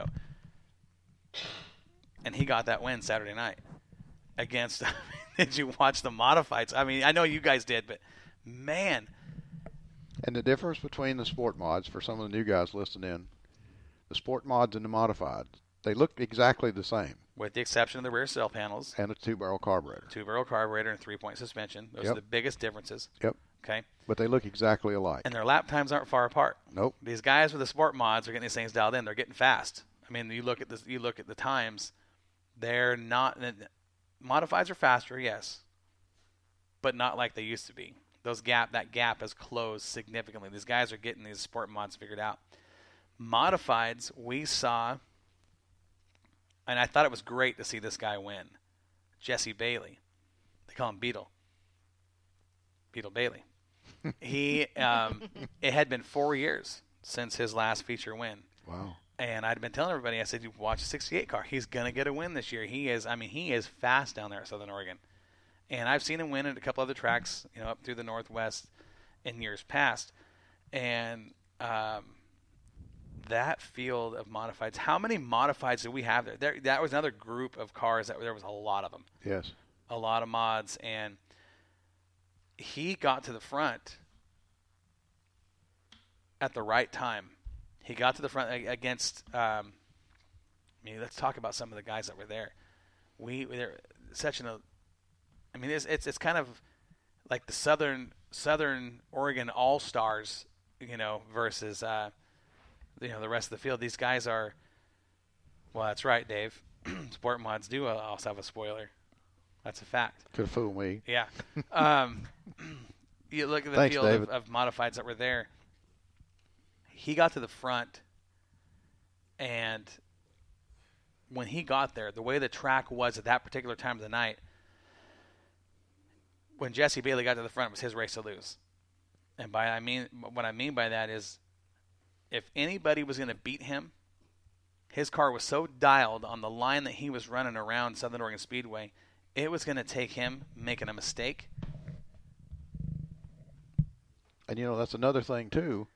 ago. And he got that win Saturday night against – did you watch the modifieds? I mean, I know you guys did, but, man. And the difference between the sport mods, for some of the new guys listening in, the sport mods and the modified, they look exactly the same. With the exception of the rear cell panels. And a 2-barrel carburetor. 2-barrel carburetor and 3-point suspension. Those are the biggest differences. Yep. Okay. But they look exactly alike. And their lap times aren't far apart. Nope. These guys with the sport mods are getting these things dialed in. They're getting fast. I mean, you look at this. You look at the times. They're not. Modifieds are faster, yes, but not like they used to be. That gap has closed significantly. These guys are getting these sport mods figured out. Modifieds, we saw, and I thought it was great to see this guy win. Jesse Bailey. They call him Beetle. Beetle Bailey. He, it had been 4 years since his last feature win. Wow. And I'd been telling everybody, I said, you watch a 68 car. He's going to get a win this year. He is fast down there at Southern Oregon. And I've seen him win at a couple other tracks, up through the Northwest in years past. And that field of modifieds, how many modifieds do we have there? That was another group of cars. There was a lot of them. Yes. A lot of mods. And he got to the front at the right time. He got to the front against. Let's talk about some of the guys that were there. They're such an. I mean, it's kind of like the Southern Oregon All Stars, versus the rest of the field. These guys are. Well, that's right, Dave. Sport mods do also have a spoiler. That's a fact. Could have fooled me. Yeah. You look at the Thanks, field of modifieds that were there. He got to the front, and when he got there, the way the track was at that particular time of the night, when Jesse Bailey got to the front, it was his race to lose. And what I mean by that is, if anybody was going to beat him, his car was so dialed on the line that he was running around Southern Oregon Speedway, it was going to take him making a mistake. And, that's another thing, too,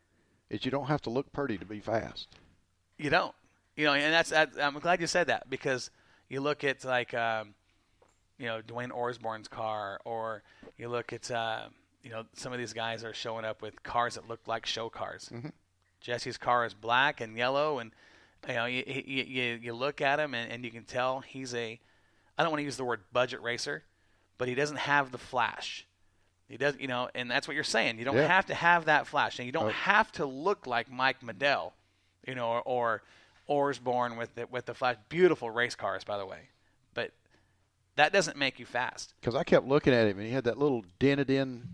is you don't have to look pretty to be fast. You don't. And I'm glad you said that, because you look at, like, Dwayne Osborne's car, or you look at, some of these guys are showing up with cars that look like show cars. Mm-hmm. Jesse's car is black and yellow, and, you look at him, and you can tell he's I don't want to use the word budget racer, but he doesn't have the flash. He does, and that's what you're saying. You don't have to have that flash, and you don't have to look like Mike Medell, or Osborne with the flash. Beautiful race cars, by the way, but that doesn't make you fast. Because I kept looking at him, and he had that little dented in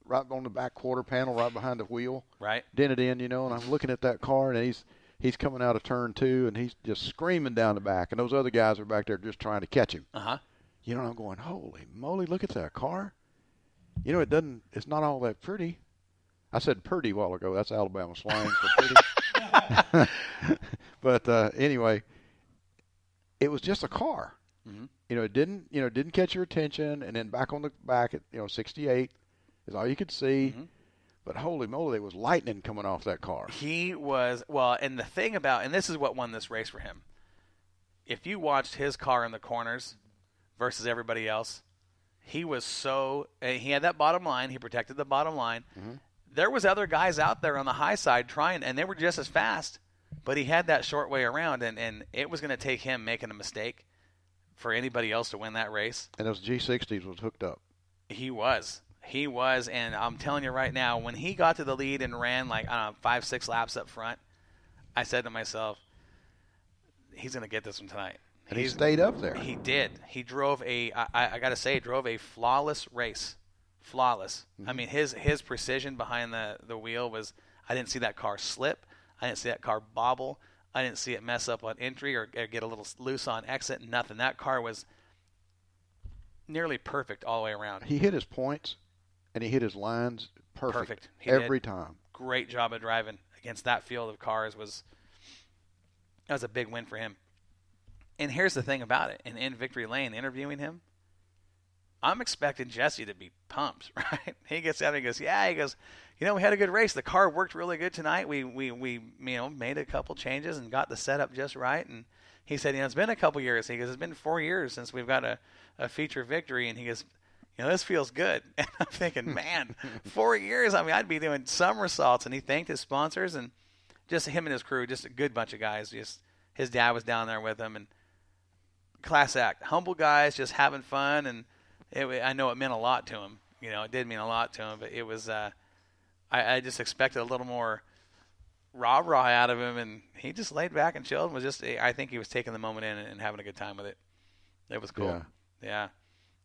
right on the back quarter panel, right behind the wheel. Right. Dented in, and I'm looking at that car, and he's coming out of turn 2, and he's just screaming down the back, and those other guys are back there just trying to catch him. Uh-huh. And I'm going, holy moly, look at that car. It's not all that pretty. I said pretty a while ago. That's Alabama slang for pretty. But anyway, it was just a car. Mm-hmm. It didn't catch your attention, and then back on the back at 68 is all you could see. Mm-hmm. But holy moly, there was lightning coming off that car. He was, and the thing about, and this is what won this race for him. If you watched his car in the corners versus everybody else, he had that bottom line. He protected the bottom line. Mm-hmm. There was other guys out there on the high side trying, and they were just as fast, but he had that short way around, and it was going to take him making a mistake for anybody else to win that race. And those G60s was hooked up. He was, and I'm telling you right now, when he got to the lead and ran 5-6 laps up front, I said to myself, he's going to get this one tonight. And he stayed up there. He did. He drove I got to say, drove a flawless race. Flawless. Mm-hmm. I mean, his precision behind the wheel was, I didn't see that car slip. I didn't see that car bobble. I didn't see it mess up on entry or get a little loose on exit. Nothing. That car was nearly perfect all the way around. He hit his points, and he hit his lines perfect. Every time. Great job of driving against that field of cars. That was a big win for him. And here's the thing about it. In Victory Lane, interviewing him, I'm expecting Jesse to be pumped, right? He gets out and he goes, yeah, he goes, we had a good race. The car worked really good tonight. We made a couple changes and got the setup just right. And he said, it's been a couple years. He goes, it's been 4 years since we've got a feature victory. And he goes, this feels good. And I'm thinking, man, 4 years. I mean, I'd be doing somersaults. And he thanked his sponsors and just him and his crew, just a good bunch of guys. Just his dad was down there with him, and class act, humble guys, just having fun. And I know it meant a lot to him. It did mean a lot to him. But it was, I just expected a little more rah-rah out of him, and he just laid back and chilled. And I think he was taking the moment in and having a good time with it. It was cool. Yeah.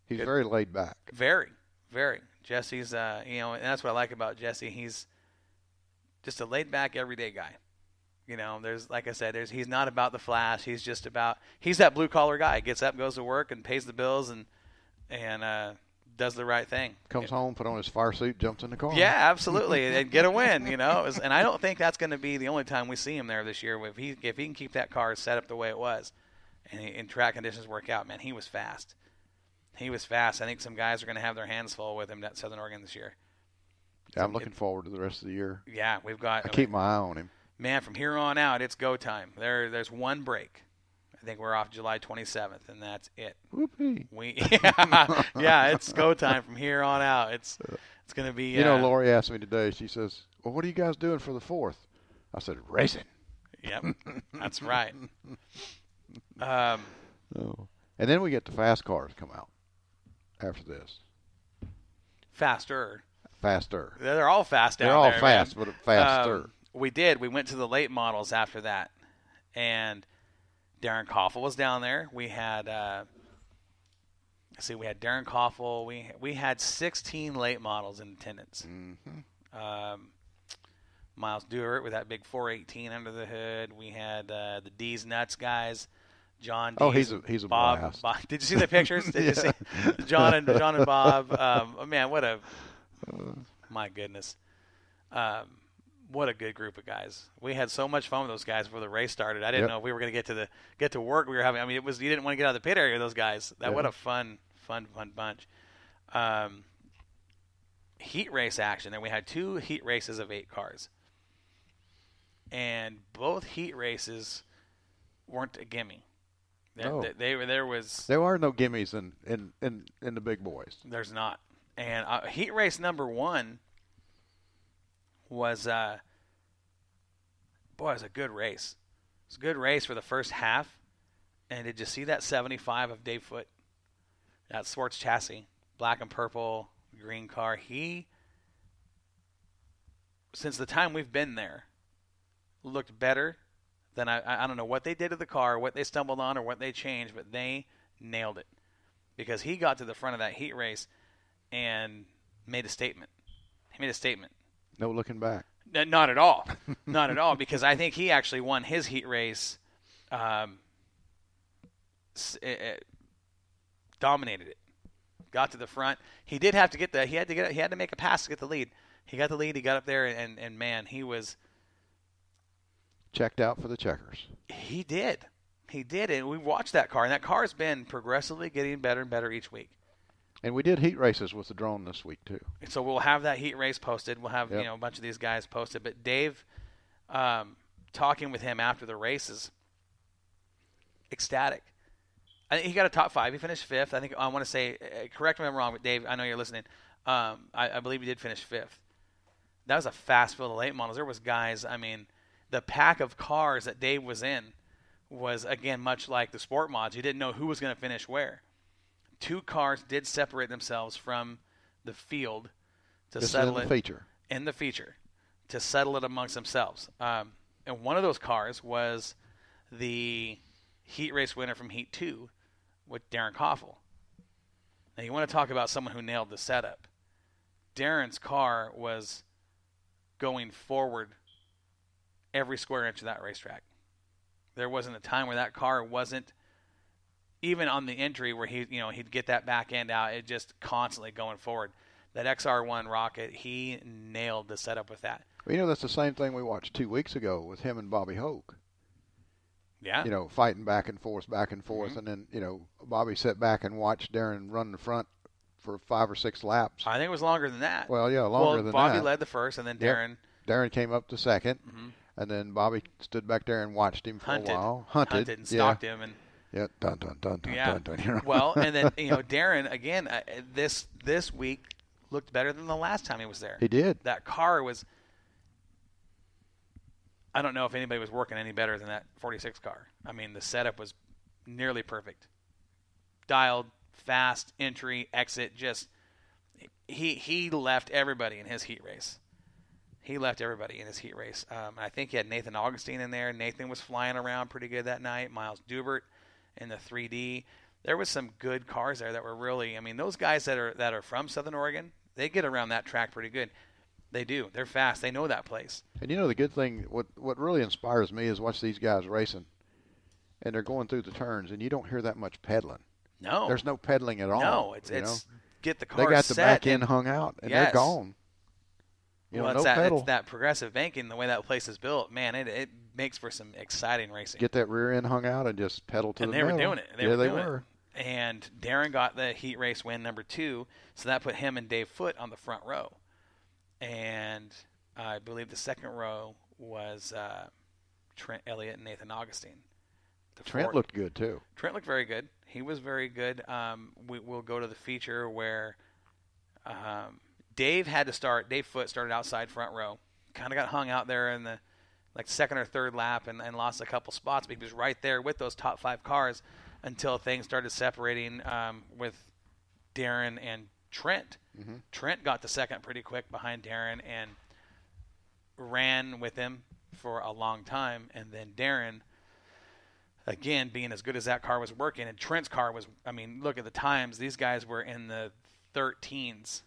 He's very laid back. Very, very. Jesse's, and that's what I like about Jesse. He's just a laid back, everyday guy. There's, like I said, he's not about the flash. He's just he's that blue collar guy. Gets up, goes to work, and pays the bills, and does the right thing. Comes home, put on his fire suit, jumps in the car. Yeah, absolutely, and get a win. And I don't think that's going to be the only time we see him there this year. If he can keep that car set up the way it was, and track conditions work out, man, he was fast. He was fast. I think some guys are going to have their hands full with him at Southern Oregon this year. Yeah, I'm looking forward to the rest of the year. Yeah, I keep my eye on him. Man, from here on out, it's go time. There's one break. I think we're off July 27th, and that's it. Whoopee. Yeah, it's go time from here on out. It's going to be. Lori asked me today. She says, "Well, what are you guys doing for the 4th?" I said, "Racing." Yep, that's right. And then we get the fast cars come out after this. Faster. They're all fast down there. They're all fast, man. But faster. We went to the late models after that, and Darren Koffel was down there. We had we had Darren Koffel. We had 16 late models in attendance. Mm-hmm. Miles Dewart with that big 418 under the hood. We had the D's Nuts guys. John D's. Oh, he's a Bob, blast. Bob. Did you see the pictures? Did you see John and Bob? Man, what a my goodness. What a good group of guys. We had so much fun with those guys before the race started. I didn't know if we were going to get to work. We were having. I mean, you didn't want to get out of the pit area with those guys. What a fun bunch. Heat race action. And we had 2 heat races of 8 cars, and both heat races weren't a gimme. No. There are no gimmies in the big boys. There's not. And heat race number 1 was it was a good race. It was a good race for the first half. And did you see that 75 of Dave Foote? That Swartz chassis, black and purple, green car. He, since the time we've been there, looked better than I don't know what they did to the car, what they stumbled on, or what they changed, but they nailed it. Because he got to the front of that heat race and made a statement. He made a statement. No looking back. Not at all. Not at all, because I think he actually won his heat race, dominated it. Got to the front. He did have to get he had to make a pass to get the lead. He got the lead, he got up there, and man, he was checked out for the checkers. He did, and we watched that car, and that car has been progressively getting better and better each week. And we did heat races with the drone this week too. So we'll have that heat race posted. We'll have a bunch of these guys posted. But Dave, talking with him after the races, ecstatic. I think he got a top 5. He finished 5th. I think I want to say, correct me if I'm wrong, but Dave, I know you're listening. I believe he did finish 5th. That was a fast field of late models. There was guys. I mean, the pack of cars that Dave was in was, again, much like the sport mods. You didn't know who was going to finish where. 2 cars did separate themselves from the field to settle it in the feature to settle it amongst themselves. And one of those cars was the heat race winner from Heat 2 with Darren Koffel. Now, you want to talk about someone who nailed the setup. Darren's car was going forward every square inch of that racetrack. There wasn't a time where that car wasn't, even on the entry where he'd get that back end out, it just constantly going forward. That XR1 rocket, he nailed the setup with that. Well, that's the same thing we watched 2 weeks ago with him and Bobby Hoke. Yeah. Fighting back and forth, mm-hmm. and then, Bobby sat back and watched Darren run the front for 5 or 6 laps. I think it was longer than that. Well, yeah, longer than Bobby that. led the first, and then Darren. Yep. Darren came up to second, Mm-hmm. and then Bobby stood back there and watched him for a while. Hunted and stalked him, and dun dun dun dun yeah. dun dun. You know? Well, and then Darren again this week looked better than the last time he was there. He did. That car was. I don't know if anybody was working any better than that 46 car. I mean, the setup was nearly perfect. Dialed, fast, entry, exit, just he left everybody in his heat race. I think he had Nathan Augustine in there. Nathan was flying around pretty good that night. Miles Dubert in the 3D. There was some good cars there that were really, I mean, those guys that are from Southern Oregon, they get around that track pretty good. They do. They're fast. They know that place. And the good thing, what really inspires me is watch these guys racing, and they're going through the turns, and you don't hear that much pedaling. No. There's no pedaling at all. No, it's get the car They got set the back end hung out, and they're gone. Well, no pedal. It's that progressive banking, the way that place is built. Man, it makes for some exciting racing. Get that rear end hung out and just pedal to the middle. And they were doing it. They were. And Darren got the heat race win number 2, so that put him and Dave Foote on the front row. And I believe the second row was Trent Elliott and Nathan Augustine. Trent looked good, too. Trent looked very good. He was very good. We'll go to the feature where Dave Foote started outside front row. Kind of got hung out there in the second or third lap and lost a couple spots, but he was right there with those top 5 cars until things started separating with Darren and Trent. Mm-hmm. Trent got to second pretty quick behind Darren and ran with him for a long time. And then Darren, again, being as good as that car was working, and Trent's car was, I mean, look at the times. These guys were in the 13s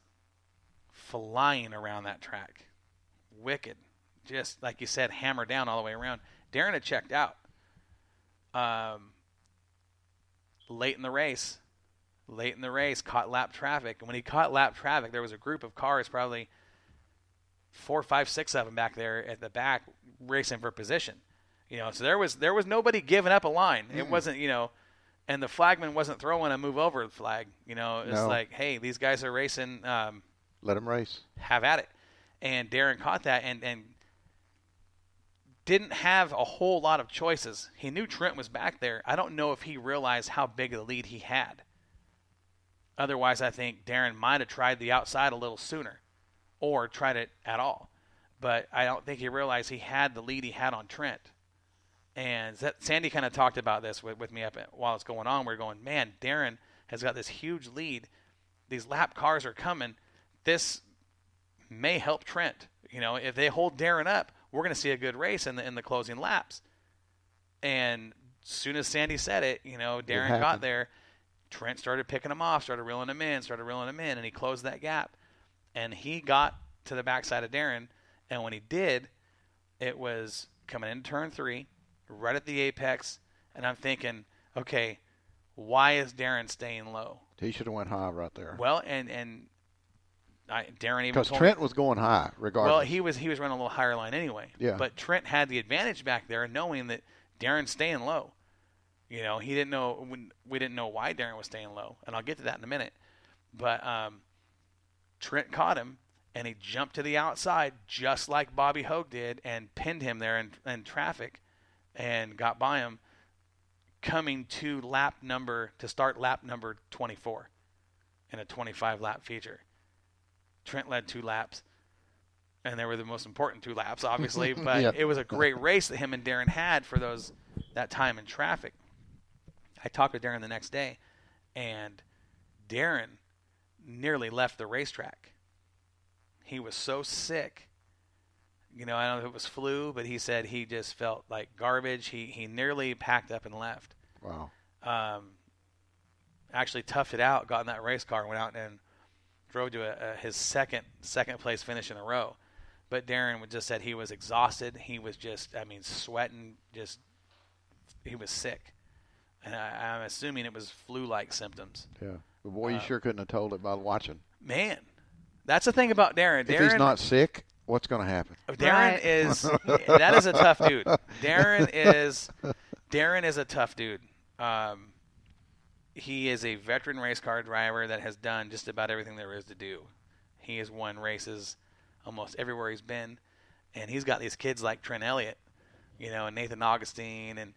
flying around that track. Wicked. Just, like you said, hammer down all the way around. Darren had checked out late in the race, caught lap traffic. And when he caught lap traffic, there was a group of cars, probably 4, 5, 6 of them back there at the back racing for position. So there was nobody giving up a line. Mm. It wasn't, and the flagman wasn't throwing a move over flag. It's like, hey, these guys are racing. Let them race. Have at it. And Darren caught that and didn't have a whole lot of choices. He knew Trent was back there. I don't know if he realized how big of a lead he had. Otherwise, I think Darren might have tried the outside a little sooner or tried it at all. But I don't think he realized he had the lead he had on Trent. And Sandy kind of talked about this with me while it's going on. We're going, man, Darren has got this huge lead. These lap cars are coming. This may help Trent. If they hold Darren up, we're going to see a good race in the closing laps. And as soon as Sandy said it, Darren got there. Trent started picking him off, started reeling him in, and he closed that gap. And he got to the backside of Darren, and when he did, it was coming into turn 3, right at the apex, and I'm thinking, okay, why is Darren staying low? He should have went high right there. Well, and Darren even because Trent was going high regardless. Well, he was running a little higher line anyway. Yeah. But Trent had the advantage back there, knowing that Darren's staying low. He didn't know we didn't know why Darren was staying low, and I'll get to that in a minute. But Trent caught him, and he jumped to the outside just like Bobby Hogue did, and pinned him there in traffic, and got by him, coming to start lap number 24 in a 25-lap feature. Trent led 2 laps, and they were the most important 2 laps, obviously. But Yep. It was a great race that him and Darren had for that time in traffic. I talked with Darren the next day, and Darren nearly left the racetrack. He was so sick. I don't know if it was flu, but he said he just felt like garbage. He nearly packed up and left. Wow. Actually toughed it out, got in that race car, went out and drove to his second place finish in a row. But Darren just said he was exhausted. He was just, sweating. He was sick. And I'm assuming it was flu-like symptoms. Yeah. But boy, you sure couldn't have told it by watching. Man, that's the thing about Darren. If he's not sick, what's going to happen? Darren that is a tough dude. Darren is a tough dude. he is a veteran race car driver that has done just about everything there is to do. He has won races almost everywhere he's been, and he's got these kids like Trent Elliott, and Nathan Augustine, and